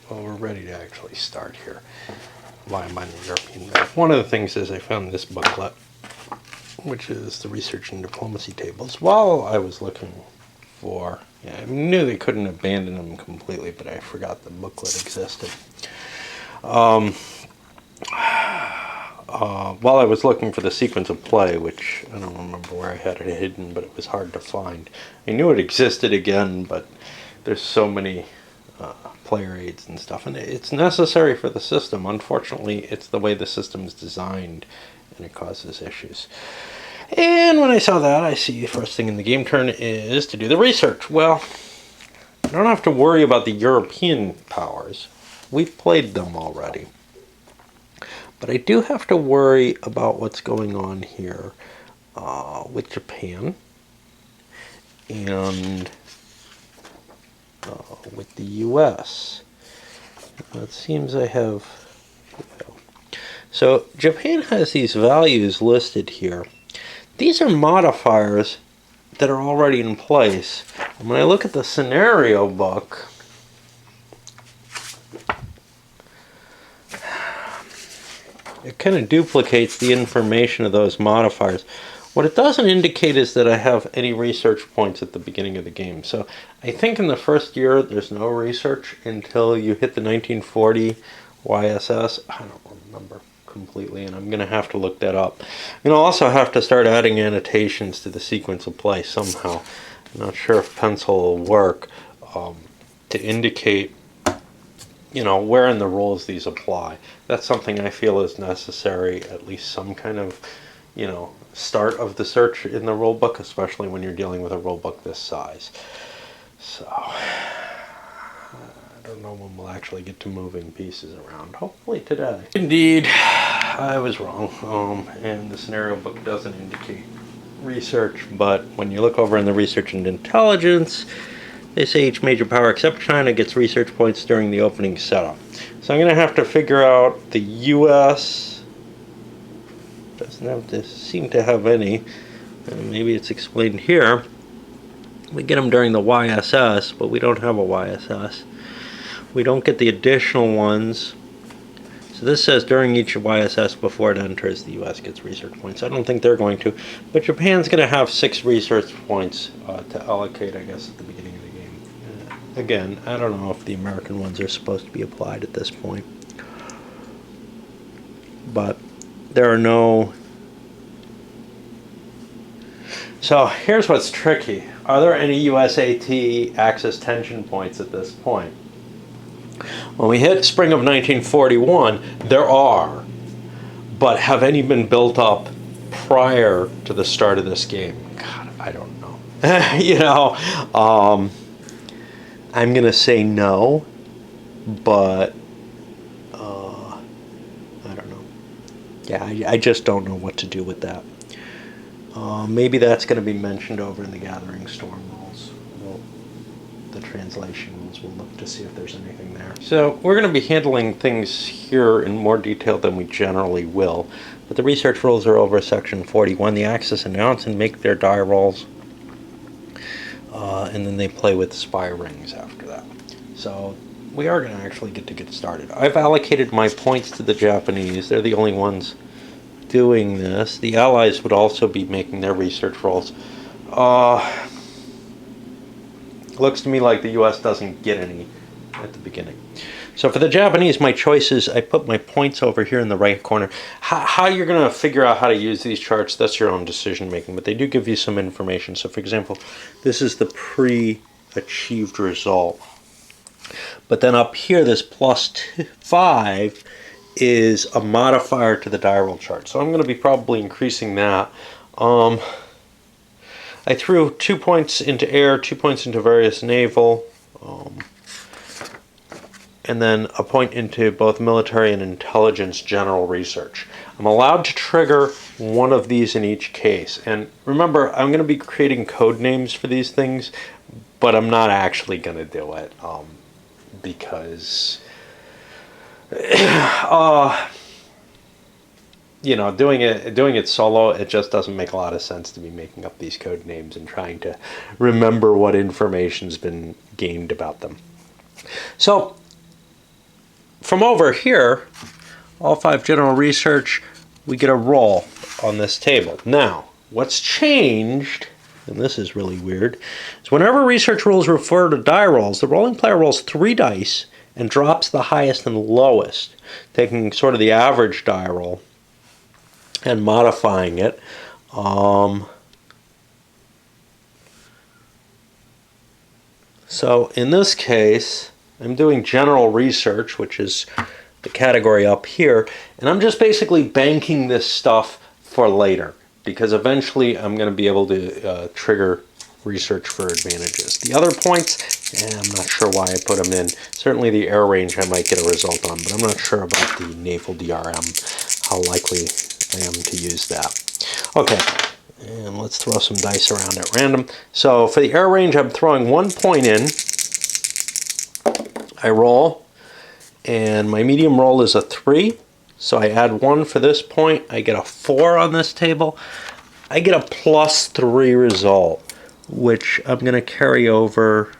well, we're ready to actually start here. Why am I on the European map? One of the things is I found this booklet, which is the Research and Diplomacy Tables. While I was looking for, I knew they couldn't abandon them completely, but I forgot the booklet existed. While I was looking for the sequence of play, which I don't remember where I had it hidden, but it was hard to find. I knew it existed again, but there's so many player aids and stuff, and it's necessary for the system. Unfortunately, it's the way the system is designed, and it causes issues. And when I saw that, I see the first thing in the game turn is to do the research. Well, I don't have to worry about the European powers. We've played them already. But I do have to worry about what's going on here with Japan and with the US. It seems I have... So Japan has these values listed here. These are modifiers that are already in place. And when I look at the scenario book, it kind of duplicates the information of those modifiers. What it doesn't indicate is that I have any research points at the beginning of the game. So I think in the first year there's no research until you hit the 1940 YSS. I don't remember completely, and I'm going to have to look that up. And I'll also have to start adding annotations to the sequence of play somehow. I'm not sure if pencil will work to indicate where in the rules these apply. That's something I feel is necessary, at least some kind of, start of the search in the rulebook, especially when you're dealing with a rulebook this size. So, I don't know when we'll actually get to moving pieces around. Hopefully today. Indeed, I was wrong, and the scenario book doesn't indicate research, but when you look over in the research and intelligence, they say each major power except China gets research points during the opening setup. So I'm going to have to figure out the U.S. doesn't seem to have any. Maybe it's explained here. We get them during the YSS, but we don't have a YSS. We don't get the additional ones. So this says during each YSS before it enters, the U.S. gets research points. I don't think they're going to. But Japan's going to have 6 research points to allocate, I guess, at the beginning of the game. Again, I don't know if the American ones are supposed to be applied at this point. But there are no... So here's what's tricky. Are there any USAT Axis tension points at this point? When we hit spring of 1941, there are. But have any been built up prior to the start of this game? God, I don't know. I'm going to say no, but I don't know. Yeah, I just don't know what to do with that. Maybe that's going to be mentioned over in the Gathering Storm rules. The translations, we'll look to see if there's anything there. So we're going to be handling things here in more detail than we generally will. But the research rules are over section 41. The Axis announce and make their die rolls. And then they play with spy rings after that. So we are going to actually get started. I've allocated my points to the Japanese. They're the only ones doing this. The Allies would also be making their research rolls. Looks to me like the US doesn't get any at the beginning. So for the Japanese, my choices, I put my points over here in the right corner. How you're going to figure out how to use these charts, that's your own decision making, but they do give you some information. So for example, this is the pre-achieved result. But then up here, this +5 is a modifier to the die roll chart. So I'm going to be probably increasing that. I threw 2 points into air, 2 points into various naval, and then a point into both military and intelligence general research. I'm allowed to trigger one of these in each case. And remember, I'm going to be creating code names for these things, but I'm not actually going to do it because doing it solo, it just doesn't make a lot of sense to be making up these code names and trying to remember what information's been gained about them. So from over here, all 5 general research, we get a roll on this table. Now, what's changed, and this is really weird, is whenever research rules refer to die rolls, the rolling player rolls 3 dice and drops the highest and lowest, taking sort of the average die roll and modifying it. So in this case, I'm doing general research, which is the category up here, and I'm just basically banking this stuff for later, because eventually I'm going to be able to trigger research for advantages. The other points, I'm not sure why I put them in. Certainly the air range I might get a result on, but I'm not sure about the naval DRM, how likely I am to use that. Okay, and let's throw some dice around at random. So for the air range, I'm throwing 1 point in. I roll, and my medium roll is a 3. So I add 1 for this point. I get a 4 on this table. I get a +3 result, which I'm going to carry over.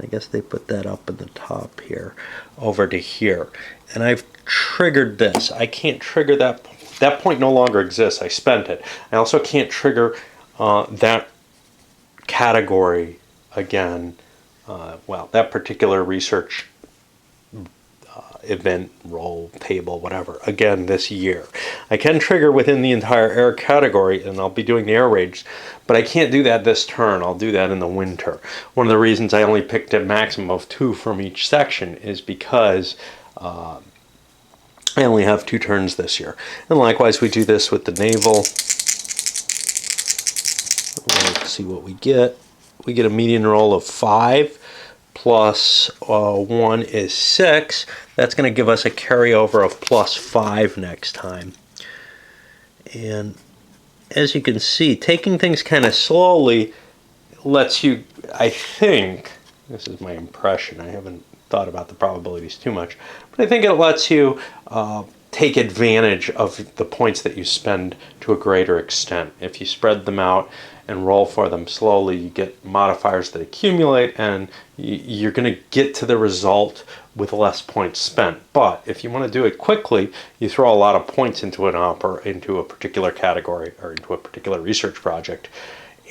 I guess they put that up in the top here, over to here. And I've triggered this. I can't trigger that. That point no longer exists. I spent it. I also can't trigger that category again. Well, that particular research event, roll, table, whatever, again this year. I can trigger within the entire air category, and I'll be doing the air range, but I can't do that this turn. I'll do that in the winter. One of the reasons I only picked a maximum of 2 from each section is because I only have 2 turns this year. And likewise, we do this with the naval. Let's see what we get. We get a median roll of 5. Plus 1 is 6. That's going to give us a carryover of +5 next time. And as you can see, taking things kind of slowly lets you, I think, this is my impression, I haven't thought about the probabilities too much, but I think it lets you take advantage of the points that you spend to a greater extent. If you spread them out and roll for them slowly, you get modifiers that accumulate, and you're going to get to the result with less points spent. But if you want to do it quickly, you throw a lot of points into into a particular category or into a particular research project,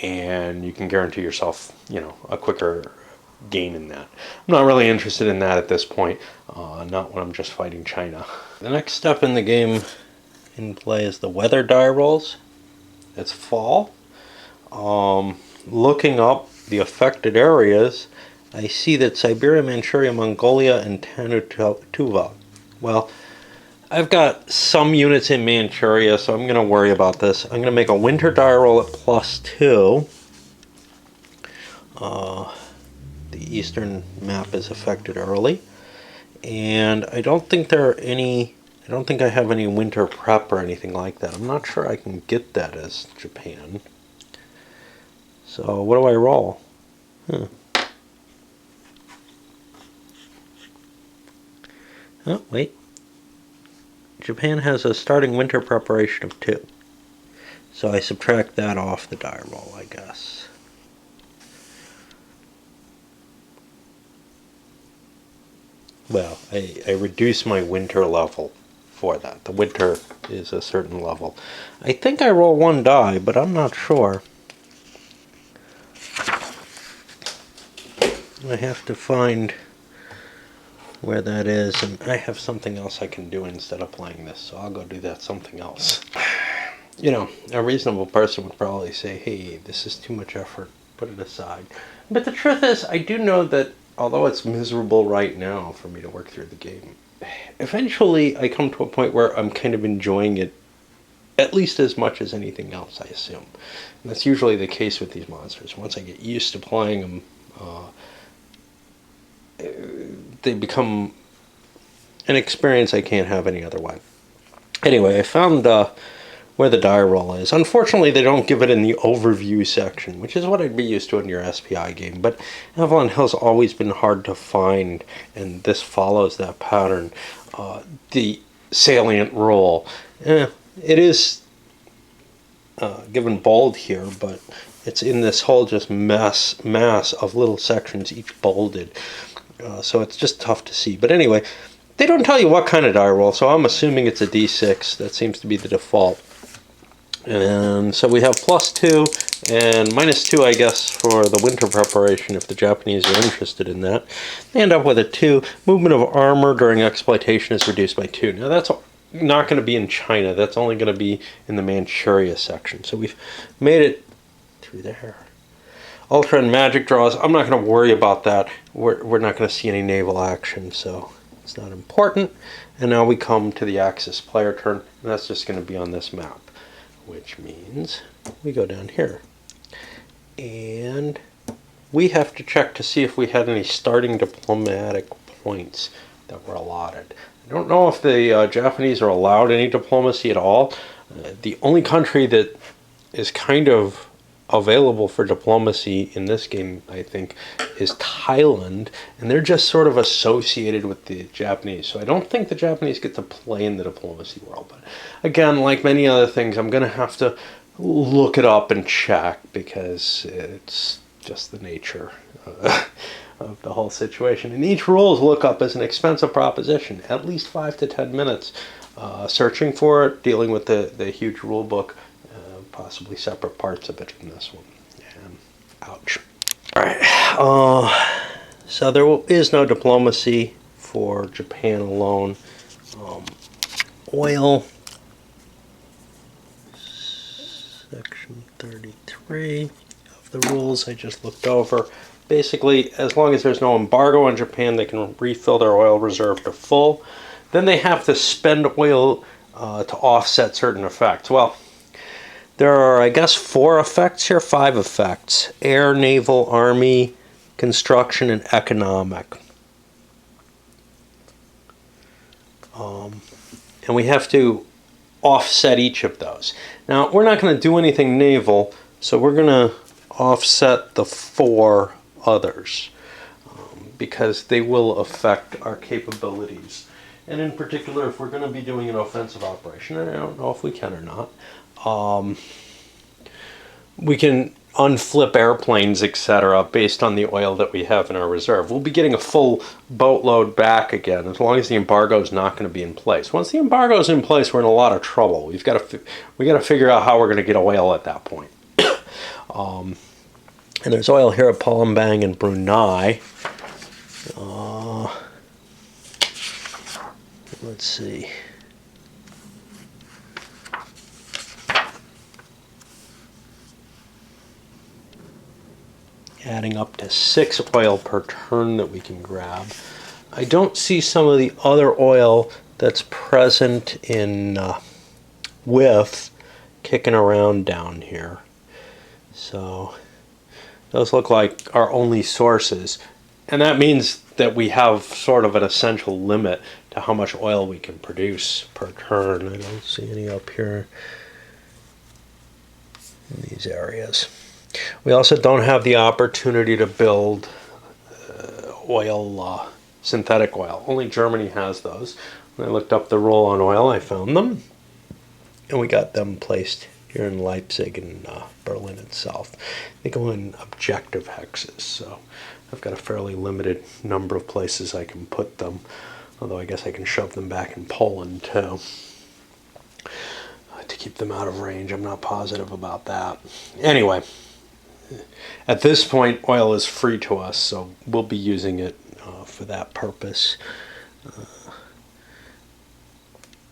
and you can guarantee yourself, a quicker gain in that. I'm not really interested in that at this point, not when I'm just fighting China. The next step in the game in play is the weather die rolls. It's fall. Looking up the affected areas, I see that Siberia, Manchuria, Mongolia, and Tannu-Tuva. Well, I've got some units in Manchuria, so I'm going to worry about this. I'm going to make a winter die roll at +2. The eastern map is affected early, and I don't think I have any winter prep or anything like that. I'm not sure I can get that as Japan. So what do I roll? Oh, wait. Japan has a starting winter preparation of 2. So I subtract that off the die roll, I guess. Well, I reduce my winter level for that. The winter is a certain level. I think I roll 1 die, but I'm not sure. I have to find where that is, and I have something else I can do instead of playing this, so I'll go do that something else. A reasonable person would probably say, hey, this is too much effort, put it aside. But the truth is, I do know that although it's miserable right now for me to work through the game, eventually I come to a point where I'm kind of enjoying it at least as much as anything else, I assume. And that's usually the case with these monsters. Once I get used to playing them, they become an experience I can't have any other way. Anyway, I found where the die roll is. Unfortunately, they don't give it in the overview section, which is what I'd be used to in your SPI game. But Avalon Hill's always been hard to find, and this follows that pattern. The salient roll. It is given bold here, but it's in this whole just mass of little sections, each bolded. So it's just tough to see. But anyway, They don't tell you what kind of die roll, so I'm assuming it's a D6. That seems to be the default. And so we have +2 and -2, I guess, for the winter preparation if the Japanese are interested in that. They end up with a 2. Movement of armor during exploitation is reduced by 2. Now that's not going to be in China. That's only going to be in the Manchuria section. So we've made it through there. Ultra and magic draws, I'm not going to worry about that. We're not going to see any naval action, so it's not important. And now we come to the Axis player turn, and that's just going to be on this map, which means we go down here. And we have to check to see if we had any starting diplomatic points that were allotted. I don't know if the Japanese are allowed any diplomacy at all. The only country that is kind of available for diplomacy in this game, I think, is Thailand, and they're just sort of associated with the Japanese. So I don't think the Japanese get to play in the diplomacy world. But again, like many other things, I'm going to have to look it up and check because it's just the nature of the whole situation. And each rules lookup is an expensive proposition, at least 5 to 10 minutes searching for it, dealing with the huge rule book, possibly separate parts of it from this one. And ouch. All right. So there is no diplomacy for Japan alone. Oil. Section 33 of the rules I just looked over. Basically, as long as there's no embargo on Japan, they can refill their oil reserve to full. Then they have to spend oil to offset certain effects. Well, there are, I guess, 4 effects here, 5 effects. Air, naval, army, construction, and economic. And we have to offset each of those. Now, we're not going to do anything naval, so we're going to offset the 4 others because they will affect our capabilities. And in particular, if we're going to be doing an offensive operation, and I don't know if we can or not, we can unflip airplanes, etc., based on the oil that we have in our reserve. We'll be getting a full boatload back again, as long as the embargo is not going to be in place. Once the embargo is in place, we're in a lot of trouble. We got to figure out how we're going to get oil at that point. And there's oil here at Palembang and Brunei. Let's see. Adding up to 6 oil per turn that we can grab. I don't see some of the other oil that's present in WIF kicking around down here. So those look like our only sources. And that means that we have sort of an essential limit to how much oil we can produce per turn. I don't see any up here in these areas. We also don't have the opportunity to build oil, synthetic oil. Only Germany has those. When I looked up the roll on oil, I found them. And we got them placed here in Leipzig and Berlin itself. They go in objective hexes, so I've got a fairly limited number of places I can put them. Although I guess I can shove them back in Poland too. To keep them out of range. I'm not positive about that. Anyway. At this point, oil is free to us, so we'll be using it for that purpose.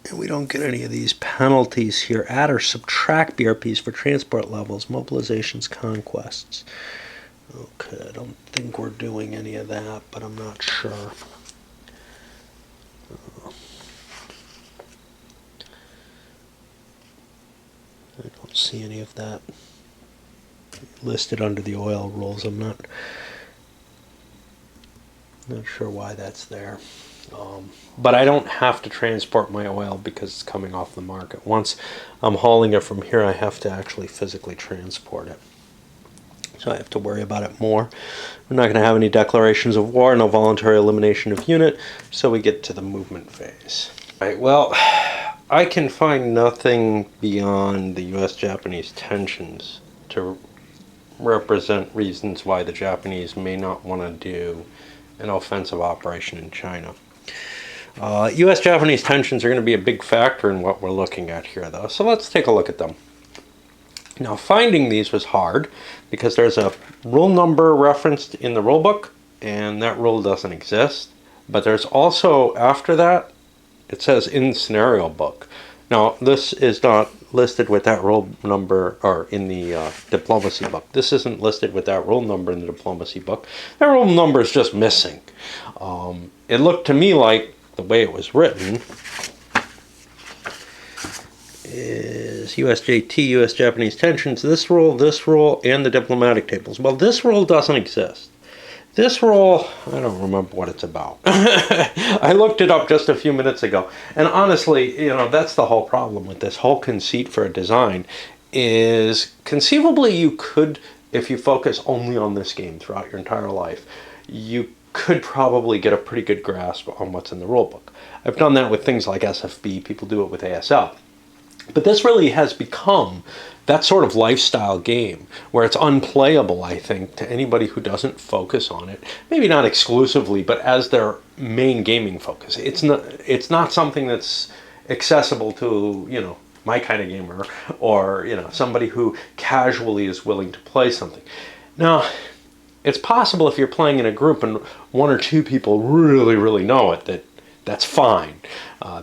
And we don't get any of these penalties here. Add or subtract BRPs for transport levels, mobilizations, conquests. Okay, I don't think we're doing any of that, but I'm not sure. I don't see any of that listed under the oil rules. I'm not sure why that's there. But I don't have to transport my oil because it's coming off the market. Once I'm hauling it from here, I have to actually physically transport it. So I have to worry about it more. We're not going to have any declarations of war, no voluntary elimination of unit, so we get to the movement phase. All right, well, I can find nothing beyond the U.S.-Japanese tensions to represent reasons why the Japanese may not want to do an offensive operation in China. U.S.-Japanese tensions are going to be a big factor in what we're looking at here, though. So let's take a look at them. Now, finding these was hard because there's a rule number referenced in the rule book, and that rule doesn't exist. But there's also, after that, it says in the scenario book. Now, this is not listed with that rule number, or in the diplomacy book. This isn't listed with that rule number in the diplomacy book. That rule number is just missing. It looked to me like the way it was written is USJT, US-Japanese tensions, this rule, and the diplomatic tables. Well, this rule doesn't exist. This rule, I don't remember what it's about. I looked it up just a few minutes ago. And honestly, that's the whole problem with this whole conceit for a design is conceivably you could, if you focus only on this game throughout your entire life, you could probably get a pretty good grasp on what's in the rulebook. I've done that with things like SFB. People do it with ASL. But this really has become that sort of lifestyle game where it's unplayable, I think, to anybody who doesn't focus on it. Maybe not exclusively, but as their main gaming focus. It's not something that's accessible to, my kind of gamer or, somebody who casually is willing to play something. Now, it's possible if you're playing in a group and one or two people really, really know it, that's fine.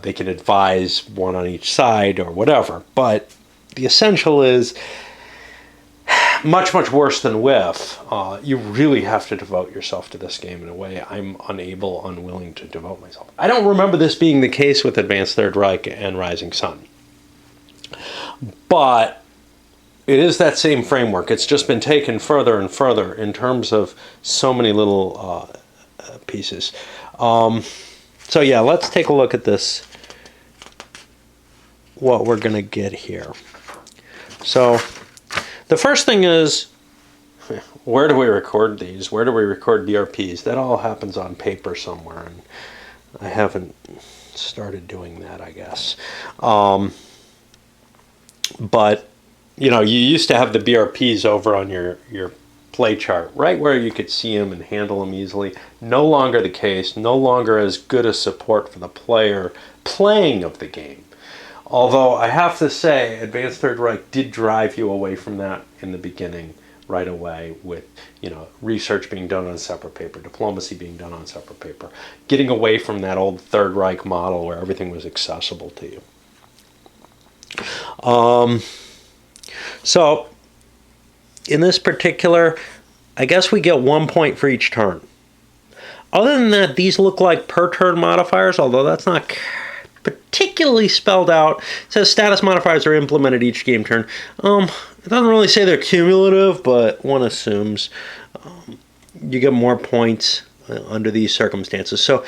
They can advise one on each side or whatever. But the essential is much, much worse than Whiff. You really have to devote yourself to this game in a way I'm unwilling to devote myself. I don't remember this being the case with Advanced Third Reich and Rising Sun. But it is that same framework. It's just been taken further and further in terms of so many little pieces. So yeah, let's take a look at this, what we're going to get here. So the first thing is, where do we record these? Where do we record BRPs? That all happens on paper somewhere, and I haven't started doing that, I guess. But, you used to have the BRPs over on your play chart, right where you could see them and handle them easily. No longer the case, no longer as good a support for the player playing of the game. Although I have to say, Advanced Third Reich did drive you away from that in the beginning right away with, research being done on separate paper, diplomacy being done on separate paper, getting away from that old Third Reich model where everything was accessible to you. So, in this particular, I guess we get 1 point for each turn. Other than that, these look like per turn modifiers, although that's not particularly spelled out. It says status modifiers are implemented each game turn. It doesn't really say they're cumulative, but one assumes you get more points under these circumstances. So,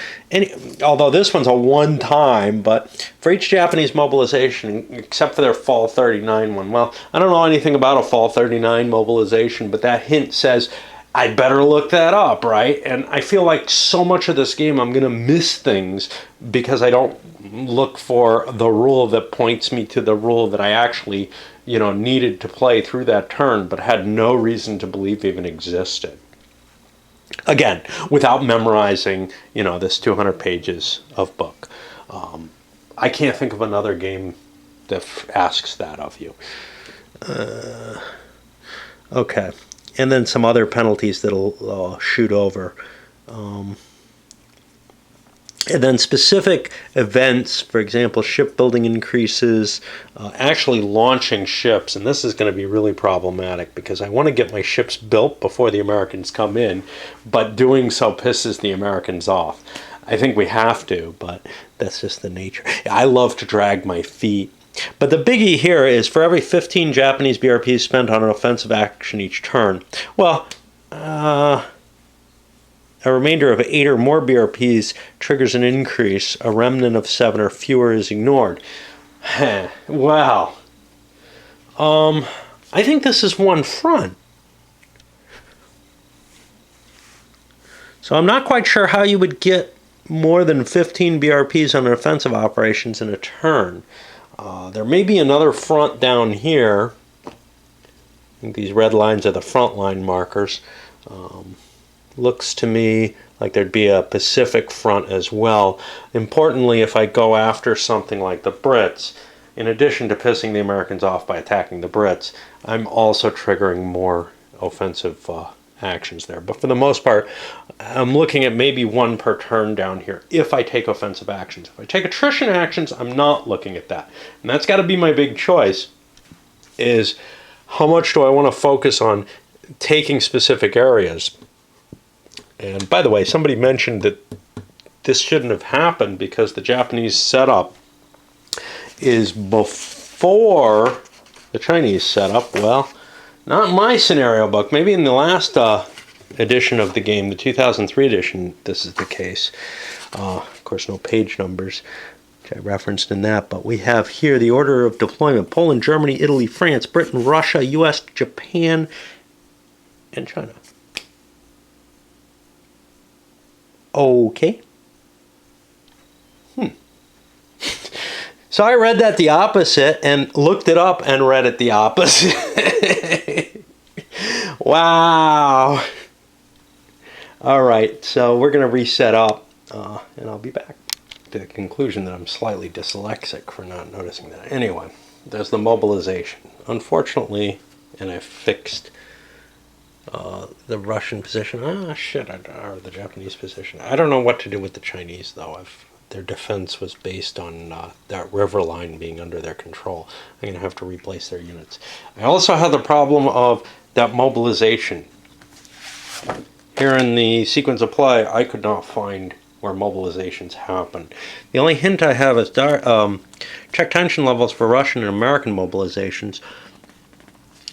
although this one's a one-time, but for each Japanese mobilization, except for their Fall 39 one, well, I don't know anything about a Fall 39 mobilization, but that hint says I'd better look that up, right? And I feel like so much of this game I'm going to miss things because I don't look for the rule that points me to the rule that I actually, needed to play through that turn, but had no reason to believe even existed. Again, without memorizing, this 200 pages of book. I can't think of another game that asks that of you. Okay. And then some other penalties that'll shoot over. And then specific events, for example, shipbuilding increases, actually launching ships. And this is going to be really problematic because I want to get my ships built before the Americans come in, but doing so pisses the Americans off. I think we have to, but that's just the nature. I love to drag my feet. But the biggie here is for every 15 Japanese BRPs spent on an offensive action each turn, well, a remainder of 8 or more BRPs triggers an increase. A remnant of 7 or fewer is ignored. Wow. I think this is one front. So I'm not quite sure how you would get more than 15 BRPs on offensive operations in a turn. There may be another front down here. I think these red lines are the front line markers. looks to me like there'd be a Pacific front as well. Importantly, if I go after something like the Brits, in addition to pissing the Americans off by attacking the Brits, I'm also triggering more offensive actions there. But for the most part, I'm looking at maybe one per turn down here if I take offensive actions. If I take attrition actions, I'm not looking at that. And that's got to be my big choice, is how much do I want to focus on taking specific areas. And by the way, somebody mentioned that this shouldn't have happened because the Japanese setup is before the Chinese setup. Well, not in my scenario book. Maybe in the last edition of the game, the 2003 edition, this is the case. Of course, no page numbers, which I referenced in that. But we have here the order of deployment: Poland, Germany, Italy, France, Britain, Russia, US, Japan, and China. Okay. So I read that the opposite and looked it up and read it the opposite. Wow. All right, so we're going to reset up, and I'll be back to the conclusion that I'm slightly dyslexic for not noticing that. Anyway, there's the mobilization. Unfortunately, and I fixed the Russian position. Or the Japanese position. I don't know what to do with the Chinese, though. Their defense was based on that river line being under their control. I'm going to have to replace their units. I also have the problem of that mobilization. Here in the sequence of play, I could not find where mobilizations happen. The only hint I have is check tension levels for Russian and American mobilizations.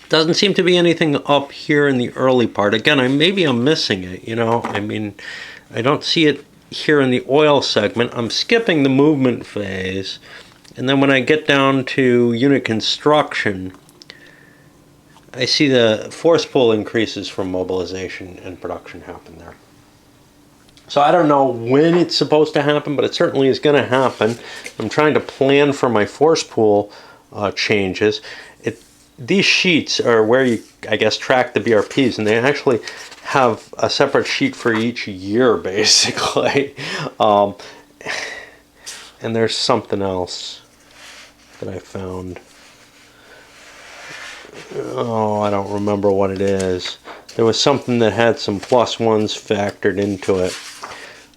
Doesn't seem to be anything up here in the early part. Again, maybe I'm missing it, you know. I mean, I don't see it here in the oil segment. I'm skipping the movement phase, and then when I get down to unit construction, I see the force pull increases from mobilization and production happen there. So I don't know when it's supposed to happen, but it certainly is going to happen. I'm trying to plan for my force pool changes. These sheets are where you, I guess, track the BRPs, and they actually have a separate sheet for each year, basically. And there's something else that I found. Oh, I don't remember what it is. There was something that had some +1s factored into it.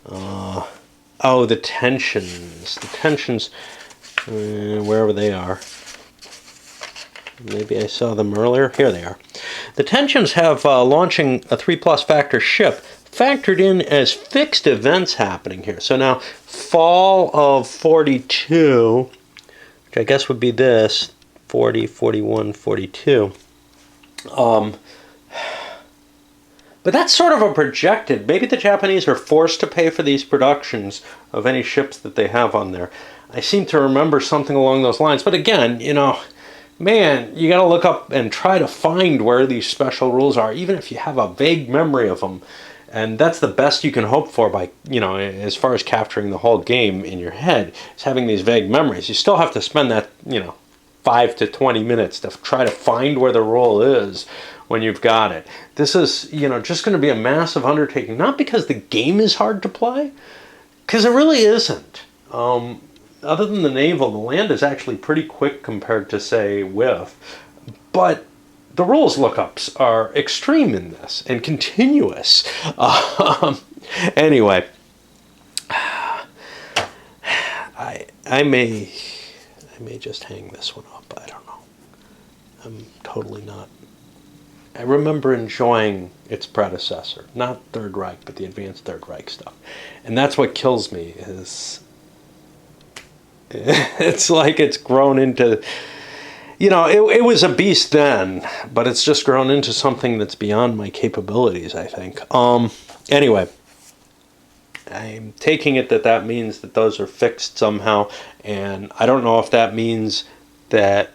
Oh, the tensions. The tensions, wherever they are. Maybe I saw them earlier. Here they are. The tensions have launching a 3+ factor ship factored in as fixed events happening here. So now, fall of 42, which I guess would be this, 40, 41, 42. But that's sort of a projected. Maybe the Japanese are forced to pay for these productions of any ships that they have on there. I seem to remember something along those lines. But again, you know, man, you got to look up and try to find where these special rules are, even if you have a vague memory of them. And that's the best you can hope for by, you know, as far as capturing the whole game in your head, is having these vague memories. You still have to spend that, you know, 5 to 20 minutes to try to find where the rule is when you've got it. This is, you know, just going to be a massive undertaking, not because the game is hard to play, because it really isn't. Other than the naval, the land is actually pretty quick compared to, say, WIF. But the rules lookups are extreme in this and continuous. Anyway, I may just hang this one up. I don't know. I'm totally not. I remember enjoying its predecessor, not Third Reich, but the advanced Third Reich stuff. And that's what kills me is it's like it's grown into, you know, it was a beast then, but it's just grown into something that's beyond my capabilities, I think. Anyway, I'm taking it that means that those are fixed somehow, and I don't know if that means that,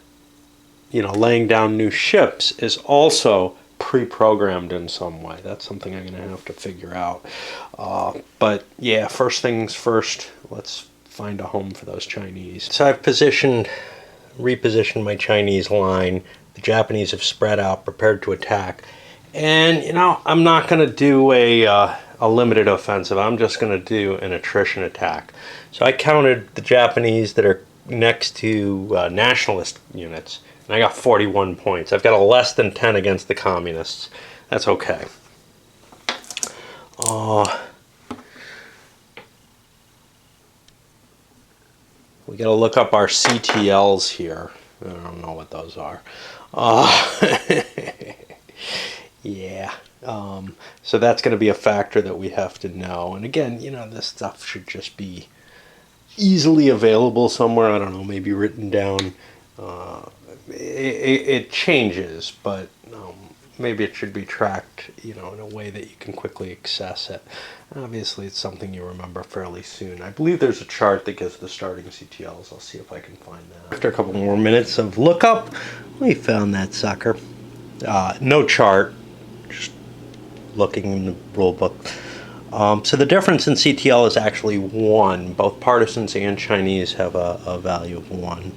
you know, laying down new ships is also pre-programmed in some way. That's something I'm going to have to figure out. But yeah, first things first, let's find a home for those Chinese. So I've repositioned my Chinese line. The Japanese have spread out, prepared to attack. And, you know, I'm not going to do a limited offensive. I'm just going to do an attrition attack. So I counted the Japanese that are next to nationalist units, and I got 41 points. I've got a less than 10 against the communists. That's okay. We got to look up our CTLs here. I don't know what those are. Yeah. So that's going to be a factor that we have to know. And again, you know, this stuff should just be easily available somewhere. I don't know, maybe written down. It changes, but maybe it should be tracked, you know, in a way that you can quickly access it. Obviously, it's something you remember fairly soon. I believe there's a chart that gives the starting CTLs. I'll see if I can find that. After a couple more minutes of lookup, we found that sucker. No chart, just looking in the rule book. So the difference in CTL is actually 1. Both partisans and Chinese have a value of 1.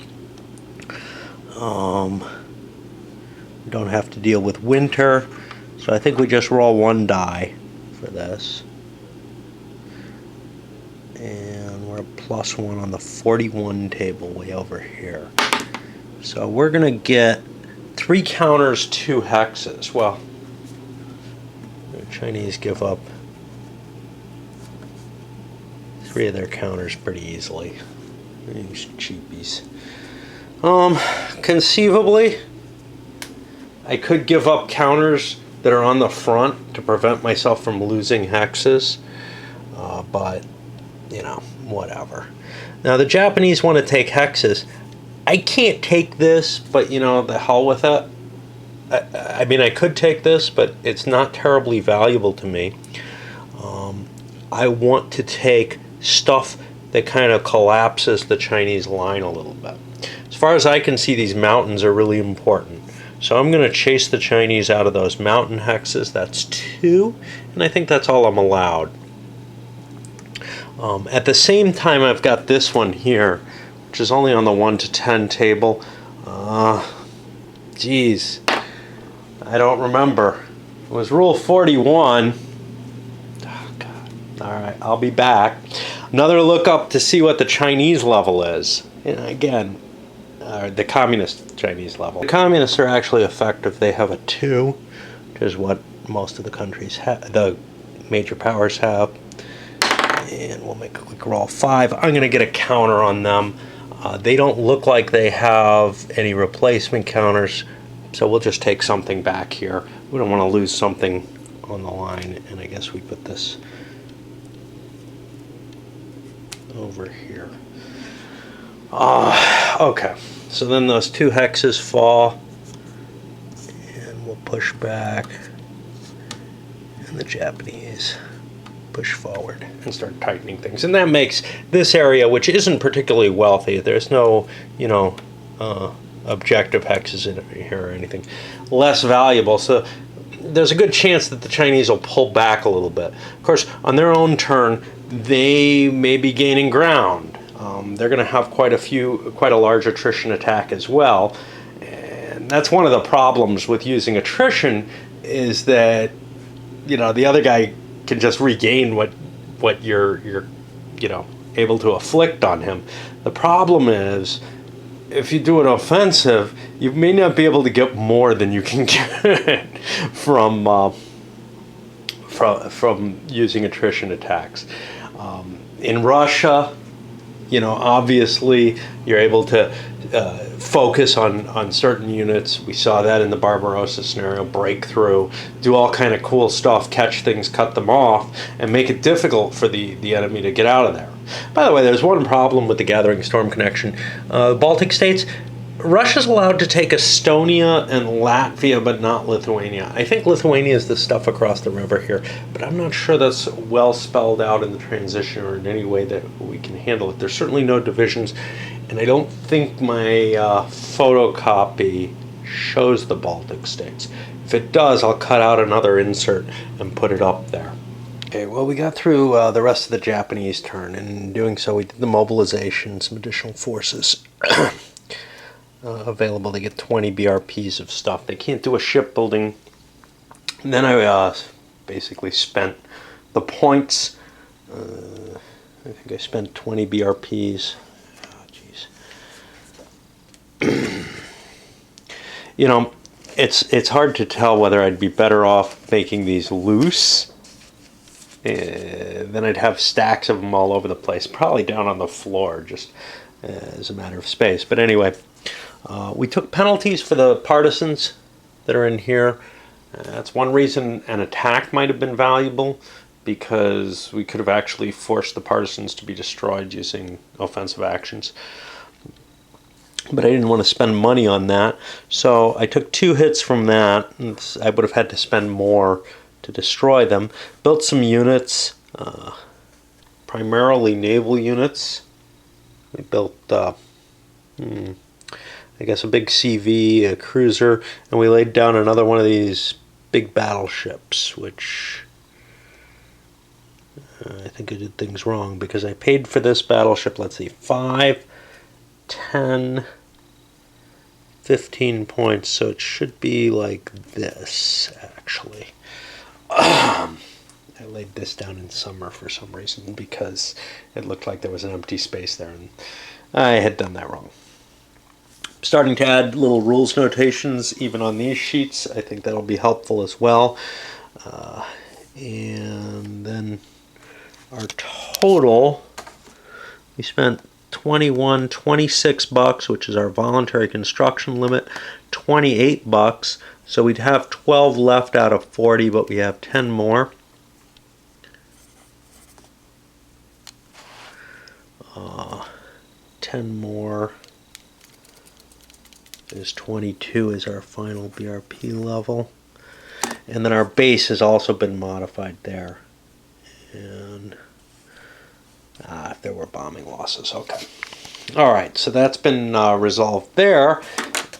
We don't have to deal with winter, so I think we just roll 1 die for this. And we're a +1 on the 41 table way over here. So we're going to get 3 counters, 2 hexes. Well, the Chinese give up 3 of their counters pretty easily. These cheapies. Conceivably, I could give up counters that are on the front to prevent myself from losing hexes, but, you know, whatever. Now, the Japanese want to take hexes. I can't take this, but, you know, the hell with it. I mean, I could take this, but it's not terribly valuable to me. I want to take stuff that kind of collapses the Chinese line a little bit. As far as I can see, these mountains are really important. So I'm going to chase the Chinese out of those mountain hexes. That's 2, and I think that's all I'm allowed. At the same time, I've got this one here, which is only on the 1 to 10 table. Geez, I don't remember. It was rule 41. Oh, God. All right, I'll be back. Another look up to see what the Chinese level is. And again, the communist Chinese level. The communists are actually effective. They have a 2, which is what most of the countries have, the major powers have. And we'll make a quick roll 5. I'm going to get a counter on them. They don't look like they have any replacement counters, so we'll just take something back here. We don't want to lose something on the line, and I guess we put this over here. Okay, so then those 2 hexes fall, and we'll push back, and the Japanese push forward and start tightening things. And that makes this area, which isn't particularly wealthy, there's no, you know, objective hexes in here or anything, less valuable. So there's a good chance that the Chinese will pull back a little bit. Of course, on their own turn, they may be gaining ground. They're going to have quite a large attrition attack as well. And that's one of the problems with using attrition, is that, you know, the other guy can just regain what you're you know, able to afflict on him. The problem is, if you do an offensive, you may not be able to get more than you can get from using attrition attacks. In Russia, you know, obviously you're able to focus on certain units. We saw that in the Barbarossa scenario, break through, do all kind of cool stuff, catch things, cut them off, and make it difficult for the enemy to get out of there. By the way, there's one problem with the Gathering Storm connection. Baltic states, Russia's allowed to take Estonia and Latvia, but not Lithuania. I think Lithuania is the stuff across the river here, but I'm not sure that's well spelled out in the transition or in any way that we can handle it. There's certainly no divisions, and I don't think my photocopy shows the Baltic states. If it does, I'll cut out another insert and put it up there. Okay, well, we got through the rest of the Japanese turn, and in doing so, we did the mobilization, some additional forces. Available. They get 20 BRPs of stuff. They can't do a shipbuilding And then I basically spent the points. I think I spent 20 BRPs. Oh, jeez. You know, it's hard to tell whether I'd be better off making these loose. Then I'd have stacks of them all over the place, probably down on the floor, just as a matter of space. But anyway, we took penalties for the partisans that are in here. That's one reason an attack might have been valuable, because we could have actually forced the partisans to be destroyed using offensive actions. But I didn't want to spend money on that, so I took 2 hits from that. And I would have had to spend more to destroy them. Built some units, primarily naval units. We built, I guess, a big CV, a cruiser, and we laid down another one of these big battleships, which I think I did things wrong, because I paid for this battleship, let's see, 5, 10, 15 points, so it should be like this, actually. I laid this down in summer for some reason, because it looked like there was an empty space there, and I had done that wrong. Starting to add little rules notations even on these sheets. I think that'll be helpful as well. And then our total, we spent $26, which is our voluntary construction limit, $28. So we'd have 12 left out of 40, but we have 10 more. Uh, 10 more is 22 is our final BRP level. And then our base has also been modified there. And if there were bombing losses, okay. All right, so that's been resolved there.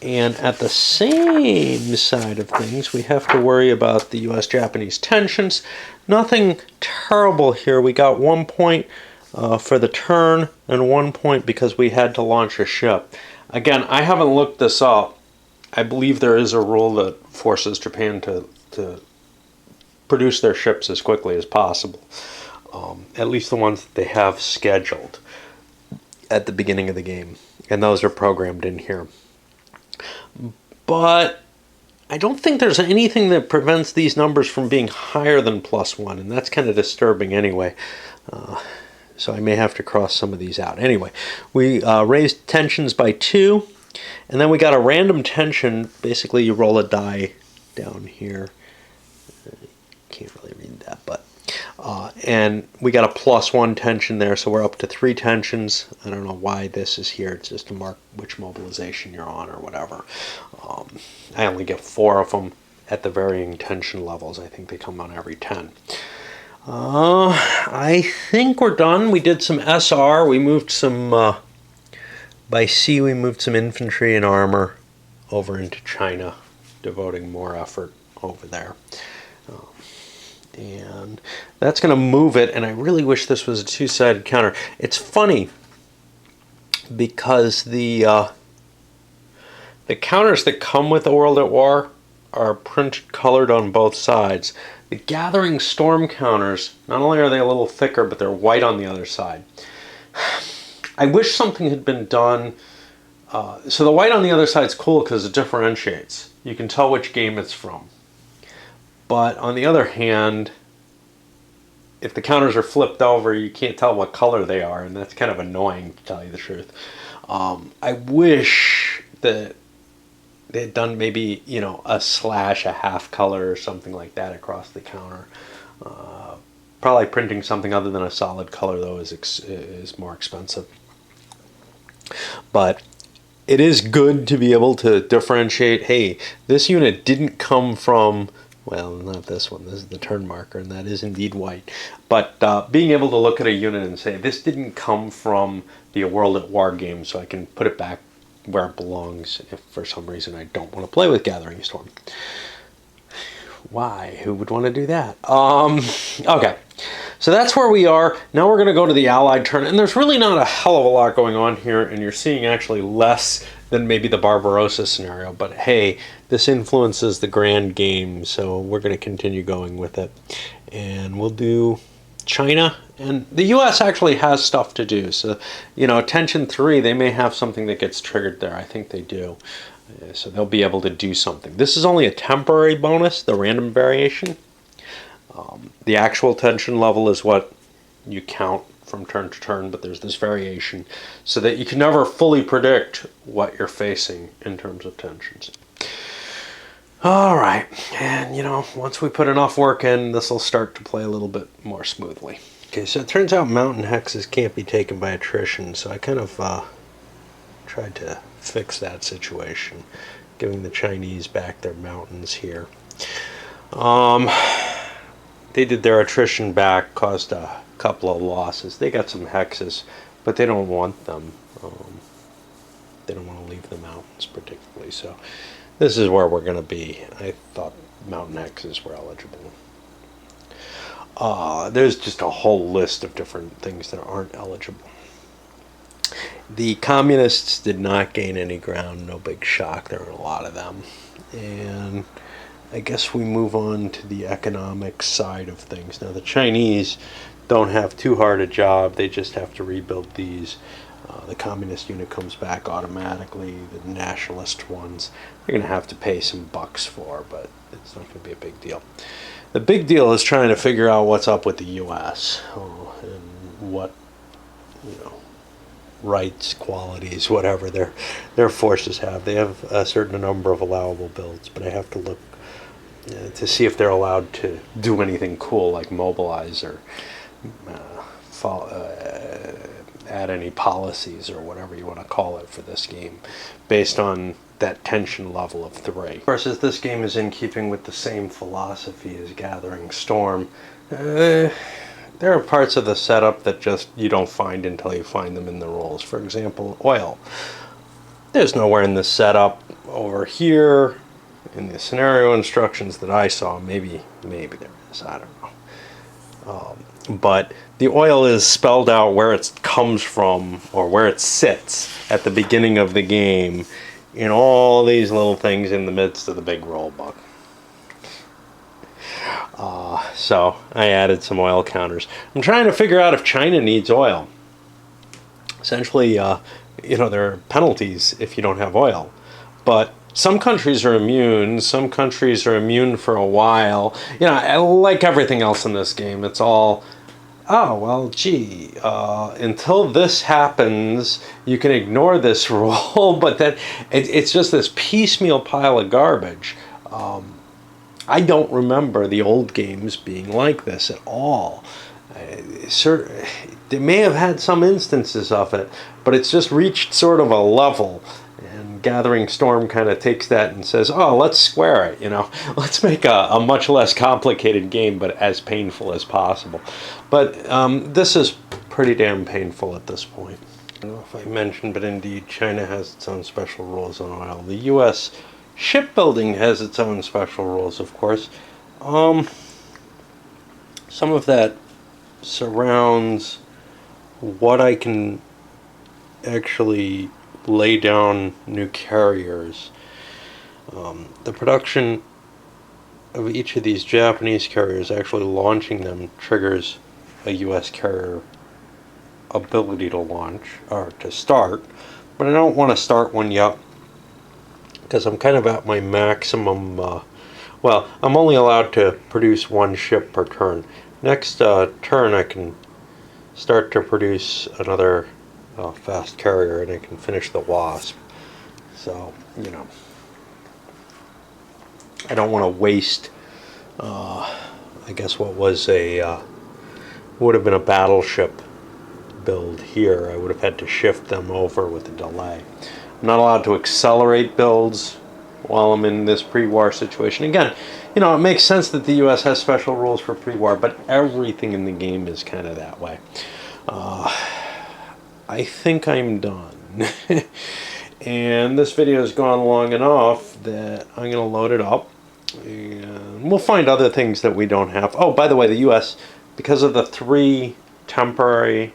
And at the same side of things, we have to worry about the U.S.-Japanese tensions. Nothing terrible here. We got 1 point for the turn and 1 point because we had to launch a ship. Again, I haven't looked this up. I believe there is a rule that forces Japan to produce their ships as quickly as possible. At least the ones that they have scheduled at the beginning of the game. And those are programmed in here. But I don't think there's anything that prevents these numbers from being higher than +1, and that's kind of disturbing anyway. So I may have to cross some of these out. Anyway, we raised tensions by 2, and then we got a random tension. Basically, you roll a die down here. Can't really read that, but and we got a +1 tension there, so we're up to 3 tensions. I don't know why this is here. It's just to mark which mobilization you're on or whatever. I only get 4 of them at the varying tension levels. I think they come on every 10. I think we're done. We did some SR. We moved some, by sea, we moved some infantry and armor over into China, devoting more effort over there. And that's going to move it, and I really wish this was a 2-sided counter. It's funny because the counters that come with the World at War are printed colored on both sides. The Gathering Storm counters, not only are they a little thicker, but they're white on the other side. I wish something had been done. So the white on the other side is cool because it differentiates. You can tell which game it's from. But on the other hand, if the counters are flipped over, you can't tell what color they are, and that's kind of annoying, to tell you the truth. I wish that they had done maybe, you know, a slash, a half color or something like that across the counter. Probably printing something other than a solid color, though, is more expensive. But it is good to be able to differentiate, hey, this unit didn't come from, well, not this one, this is the turn marker, and that is indeed white. But being able to look at a unit and say, this didn't come from the World at War game, so I can put it back where it belongs if for some reason I don't want to play with Gathering Storm. Why? Who would want to do that? Okay. So that's where we are. Now we're going to go to the Allied turn, and there's really not a hell of a lot going on here, and you're seeing actually less than maybe the Barbarossa scenario. But hey, this influences the grand game, so we're going to continue going with it. And we'll do China, and the US actually has stuff to do. So, you know, Tension 3, they may have something that gets triggered there. I think they do. So they'll be able to do something. This is only a temporary bonus, the random variation. The actual tension level is what you count from turn to turn, but there's this variation so that you can never fully predict what you're facing in terms of tensions. All right, and you know, once we put enough work in, this will start to play a little bit more smoothly. Okay, so it turns out mountain hexes can't be taken by attrition, so I kind of tried to fix that situation, giving the Chinese back their mountains here. They did their attrition back, caused a couple of losses. They got some hexes, but they don't want them. They don't want to leave the mountains particularly, so this is where we're going to be. I thought mountain hexes were eligible. There's just a whole list of different things that aren't eligible. The communists did not gain any ground, no big shock. There were a lot of them. And I guess we move on to the economic side of things. Now, the Chinese don't have too hard a job. They just have to rebuild these. The communist unit comes back automatically. The nationalist ones, they're going to have to pay some bucks for, but it's not going to be a big deal. The big deal is trying to figure out what's up with the U.S. And what, you know, rights, qualities, whatever their forces have. They have a certain number of allowable builds, but I have to look to see if they're allowed to do anything cool like mobilize or add any policies or whatever you want to call it for this game based on that tension level of 3. Of course, as this game is in keeping with the same philosophy as Gathering Storm, there are parts of the setup that just you don't find until you find them in the rules. For example, oil. There's nowhere in the setup over here in the scenario instructions that I saw. Maybe there is, I don't know. But the oil is spelled out where it comes from or where it sits at the beginning of the game in all these little things in the midst of the big roll book. So I added some oil counters. I'm trying to figure out if China needs oil. Essentially, you know, there are penalties if you don't have oil. But some countries are immune. Some countries are immune for a while. You know, like everything else in this game, it's all, oh, well, gee, until this happens, you can ignore this rule, but then it's just this piecemeal pile of garbage. I don't remember the old games being like this at all. They may have had some instances of it, but it's just reached sort of a level. And Gathering Storm kind of takes that and says, oh, let's square it, you know. Let's make a much less complicated game, but as painful as possible. But this is pretty damn painful at this point. I don't know if I mentioned, but indeed, China has its own special rules on oil. The U.S. shipbuilding has its own special rules, of course. Some of that surrounds what I can actually lay down new carriers. The production of each of these Japanese carriers, actually launching them, triggers a U.S. carrier ability to launch, or to start, but I don't want to start one yet, because I'm kind of at my maximum, well, I'm only allowed to produce one ship per turn. Next turn I can start to produce another fast carrier, and I can finish the Wasp. So, you know, I don't want to waste, I guess what was would have been a battleship build here. I would have had to shift them over with a delay. I'm not allowed to accelerate builds while I'm in this pre-war situation. Again, you know, it makes sense that the U.S. has special rules for pre-war, but everything in the game is kind of that way. I think I'm done. And this video has gone long enough that I'm going to load it up. And we'll find other things that we don't have. Oh, by the way, the U.S. because of the 3 temporary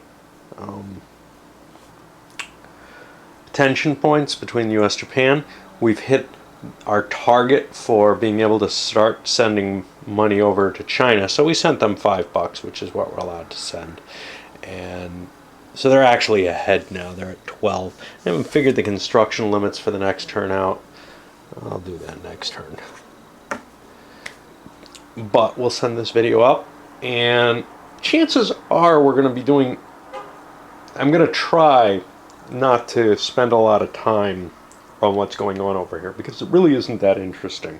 tension points between the U.S. and Japan, we've hit our target for being able to start sending money over to China. So we sent them $5, which is what we're allowed to send. And so they're actually ahead now. They're at 12. I haven't figured the construction limits for the next turn out. I'll do that next turn. But we'll send this video up, and chances are we're going to be doing, I'm going to try not to spend a lot of time on what's going on over here, because it really isn't that interesting.